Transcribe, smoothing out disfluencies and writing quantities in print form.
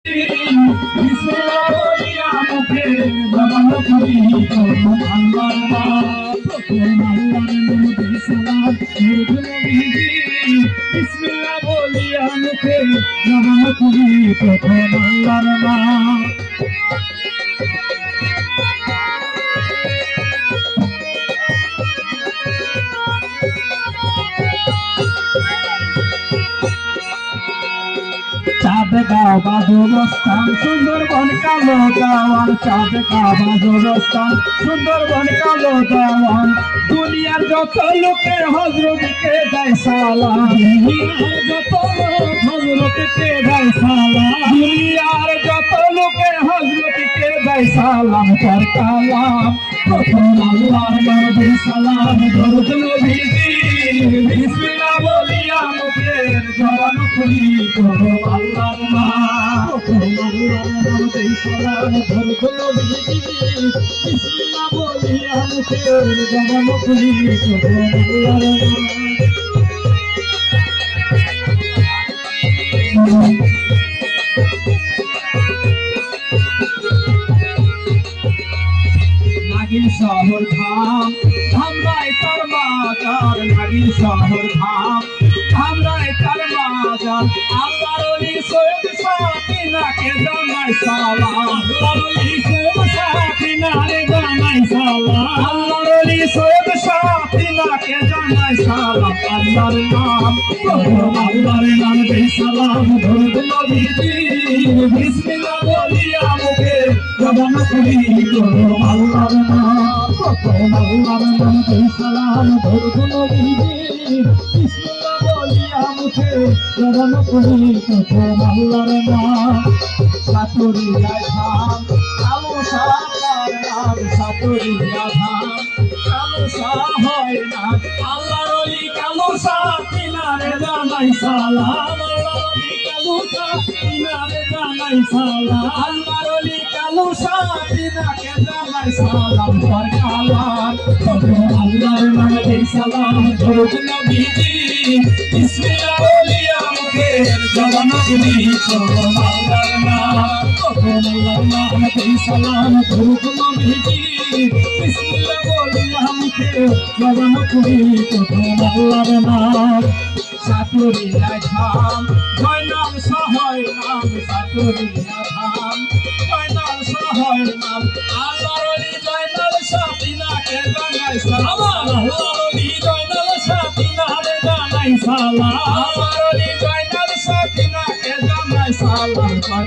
বিসমিল্লাহ বলিয়া মুখে জবান খুলি প্রথম আল্লাহর নাম, প্রথম আল্লাহর নামে সালাম দরুদ নবীজি। বিসমিল্লাহ বলিয়া মুখে জবান খুলি প্রথম আল্লাহর নাম। চাঁদ গাওয়া জবস্থান সুন্দরবন কালো দেওয়ান, চাঁদ গাওয়া জবস্থান সুন্দরবন কালো দেওয়ান। দুনিয়ার যত লোকে হযরতকে দেয় সালাম, দুনিয়ার যত লোক হযরতকে দেয় সালাম, দুনিয়ার যত লোকে হযরতকে দেয় সালাম। তার কালাম প্রথম আল্লাহর নামে সালাম দরুদ নবীজি। বিসমিল্লাহ বলিয়া মুখের জবান খুলি প্রথম আল্লাহর নাম, প্রথম আল্লাহর নামে সালাম দরুদ নবীজি। বিসমিল্লাহ বলিয়া মুখের জবান খুলি প্রথম আল্লাহর নাম। নাগিন শহর ধাম ধামরাই তার মাজার, নাগিন শহর ধাম ধামরাই তার মাজার। আল্লাহর ওলি সৈয়দ সাকিনাকে জানাই সালাম, আল্লাহর ওলি সৈয়দ সাকিনাকে জানাই সালাম, আল্লাহর ওলি সৈয়দ সাকিনাকে জানাই সালাম। আল্লাহর নাম প্রথম আল্লাহর নামে সালাম দরুদ নবীজি। বিসমিল্লাহ বলিয়া মুখে জবান খুলি প্রথম আল্লাহর নাম, প্রথম আল্লাহর নামে সালাম দরুদ নবীজি। বিসমিল্লাহ বলিয়া মুখে জবান খুলি প্রথম আল্লাহর নাম। সাতুরিয়া ধাম কালো সাহার নাম, সাতুরিয়া ধাম কালো সাহার নাম। আল্লাহর ওলি কালো সাকিনারে জানাই সালাম, আল্লাহর ওলি কালো সাকিনারে জানাই সালাম, আল্লাহর ওলি কালো সাকিনাকে জানাই সালাম। তার কালাম প্রথম আল্লাহর নামে সালাম দরুদ নবীজি। বিসমিল্লাহ বলিয়া মুখের জবান খুলি প্রথম আল্লাহর নাম, প্রথম আল্লাহর নামে সালাম দরুদ নবীজি। বিসমিল্লাহ বলিয়া মুখের জবান খুলি প্রথম আল্লাহর নাম। সাতুরিয়া ধাম জয়নাল সহায় নাম, সাতুরিয়া ধাম জয়নাল সহায় নাম। আল্লাহর ওলি জয়নাল সাকিনাকে জানাই সালাম, আল্লাহর ওলি জয়নাল সাকিনাকে জানাই সালাম, আল্লাহর ওলি জয়নাল সাকিনাকে জানাই সালাম।